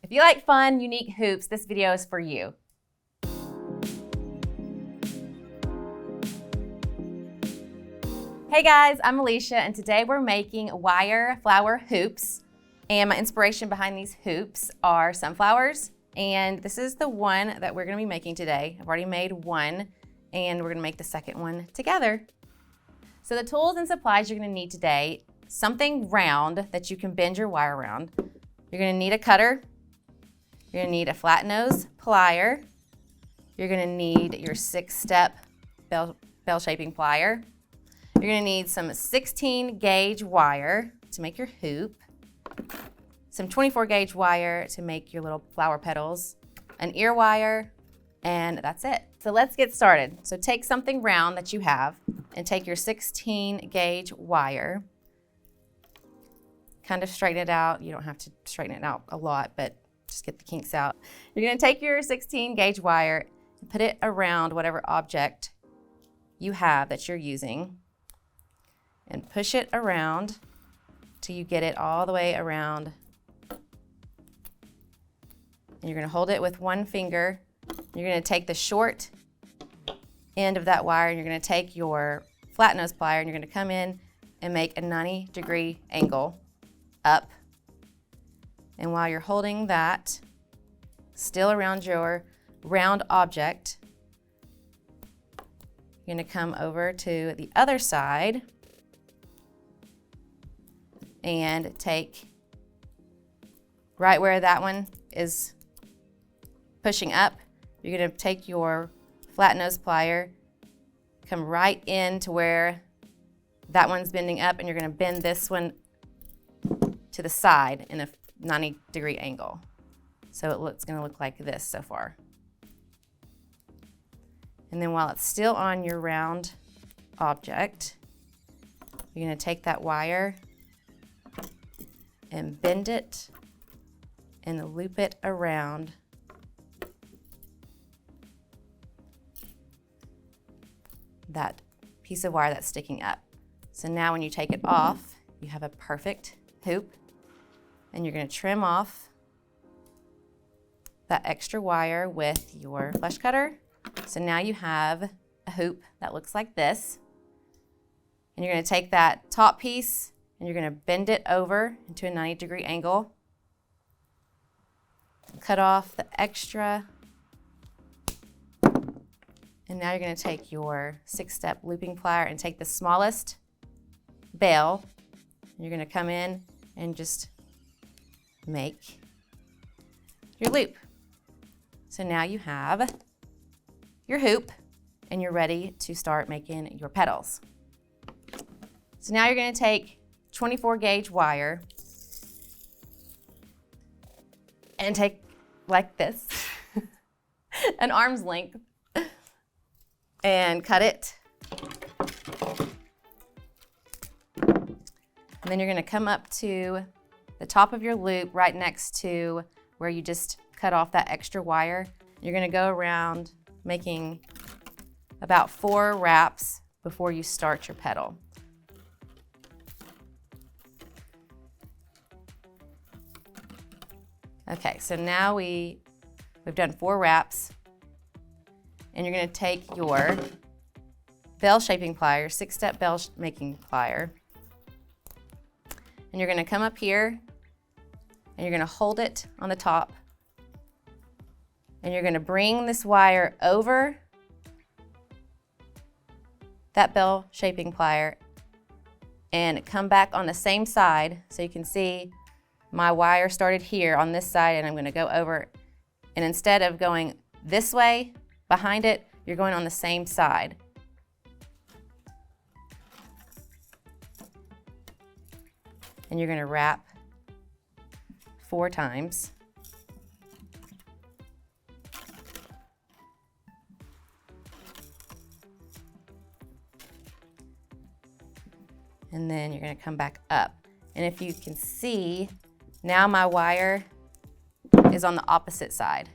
If you like fun, unique hoops, this video is for you. Hey guys, I'm Alicia, and today we're making wire flower hoops. And my inspiration behind these hoops are sunflowers, and this is the one that we're gonna be making today. I've already made one, and we're gonna make the second one together. So the tools and supplies you're gonna need today, something round that you can bend your wire around. You're gonna need a cutter. You're gonna need a flat nose plier. You're gonna need your 6-step bell shaping plier. You're gonna need some 16 gauge wire to make your hoop, some 24 gauge wire to make your little flower petals, an ear wire, and that's it. So let's get started. So take something round that you have and take your 16 gauge wire, kind of straighten it out. You don't have to straighten it out a lot, but just get the kinks out. You're gonna take your 16 gauge wire and put it around whatever object you have that you're using and push it around till you get it all the way around. And you're gonna hold it with one finger. You're gonna take the short end of that wire and you're gonna take your flat nose plier and you're gonna come in and make a 90-degree angle up. And while you're holding that still around your round object, you're gonna come over to the other side and take right where that one is pushing up. You're gonna take your flat nose plier, come right into where that one's bending up, and you're gonna bend this one to the side in a 90-degree angle. So it's gonna look like this so far. And then while it's still on your round object, you're gonna take that wire and bend it and loop it around that piece of wire that's sticking up. So now when you take it off, you have a perfect hoop, and you're gonna trim off that extra wire with your flesh cutter. So now you have a hoop that looks like this, and you're gonna take that top piece and you're gonna bend it over into a 90-degree angle, cut off the extra, and now you're gonna take your 6-step looping plier and take the smallest bail, and you're gonna come in and just make your loop. So now you have your hoop and you're ready to start making your petals. So now you're gonna take 24 gauge wire and take like this, an arm's length, and cut it. And then you're gonna come up to the top of your loop right next to where you just cut off that extra wire. You're gonna go around making about 4 wraps before you start your petal. Okay, so now we've done 4 wraps, and you're gonna take your bell shaping plier, 6-step bell making plier, and you're gonna come up here, and you're gonna hold it on the top, and you're gonna bring this wire over that bell shaping plier and come back on the same side. So you can see my wire started here on this side, and I'm gonna go over, and instead of going this way behind it, you're going on the same side. And you're gonna wrap 4 times. And then you're gonna come back up. And if you can see, now my wire is on the opposite side.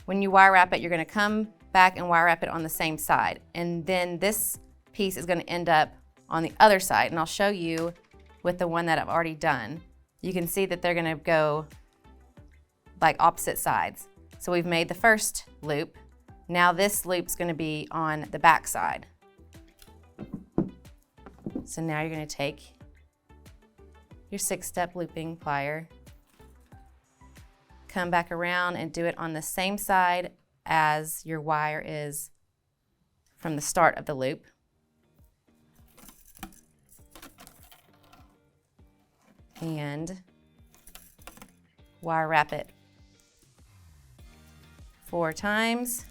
When you wire wrap it, you're gonna come back and wire wrap it on the same side. And then this piece is gonna end up on the other side. And I'll show you with the one that I've already done. You can see that they're gonna go like opposite sides. So we've made the first loop. Now this loop's going to be on the back side. So now you're going to take your 6-step looping plier, come back around and do it on the same side as your wire is from the start of the loop. And wire wrap it 4 times.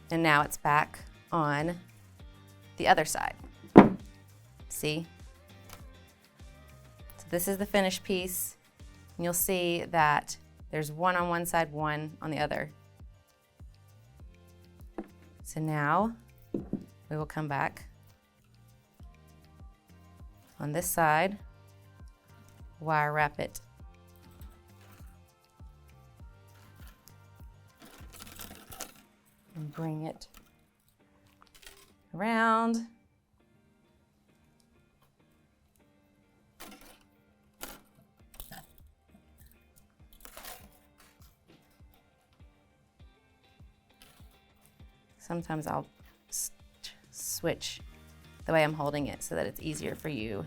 And now it's back on the other side. See? So this is the finished piece. And you'll see that there's one on one side, one on the other. So now we will come back on this side, wire wrap it and bring it around. Sometimes I'll switch the way I'm holding it so that it's easier for you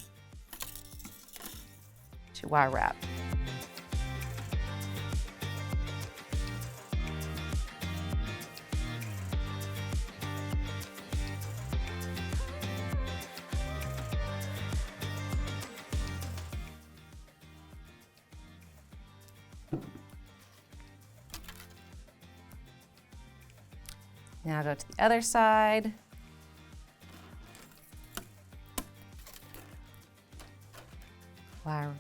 to wire wrap. Now go to the other side. Wire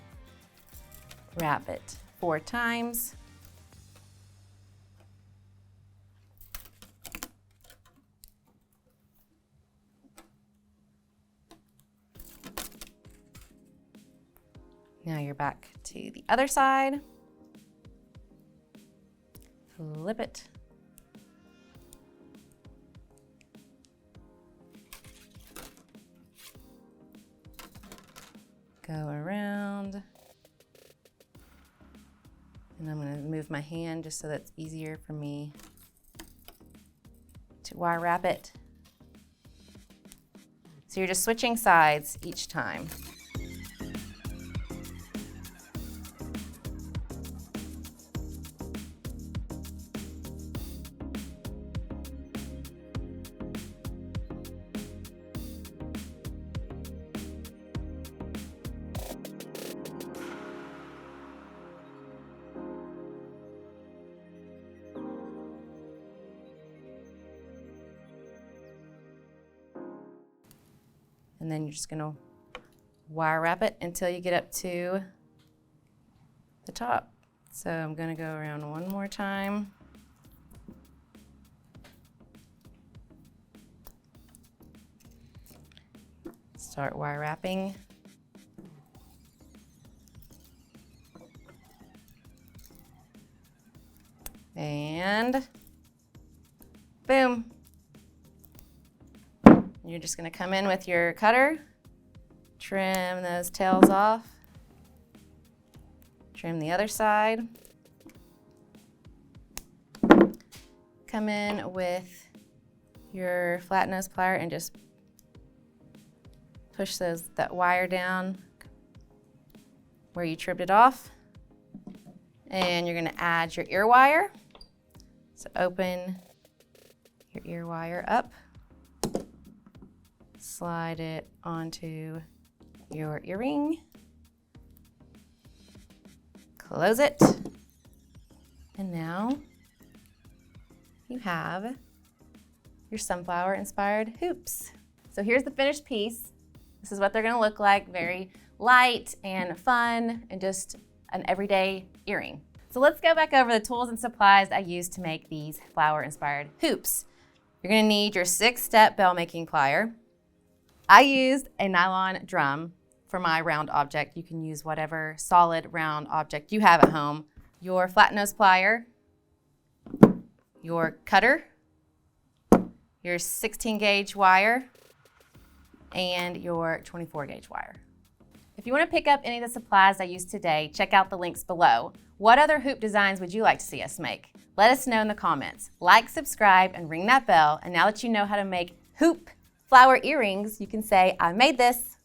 wrap it 4 times. Now you're back to the other side. Flip it. Go around, and I'm going to move my hand just so that's easier for me to wire wrap it. So you're just switching sides each time. And then you're just going to wire wrap it until you get up to the top. So I'm going to go around one more time. Start wire wrapping. And boom. You're just going to come in with your cutter, trim those tails off, trim the other side, come in with your flat nose plier and just push that wire down where you trimmed it off. And you're going to add your ear wire. So open your ear wire up. Slide it onto your earring, close it, and now you have your sunflower inspired hoops. So here's the finished piece. This is what they're gonna look like, very light and fun and just an everyday earring. So let's go back over the tools and supplies I used to make these flower inspired hoops. You're gonna need your 6-step bell making plier. I used a nylon drum for my round object. You can use whatever solid round object you have at home. Your flat nose plier, your cutter, your 16 gauge wire, and your 24 gauge wire. If you want to pick up any of the supplies I used today, check out the links below. What other hoop designs would you like to see us make? Let us know in the comments. Like, subscribe, and ring that bell. And now that you know how to make hoop flower earrings, you can say, I made this.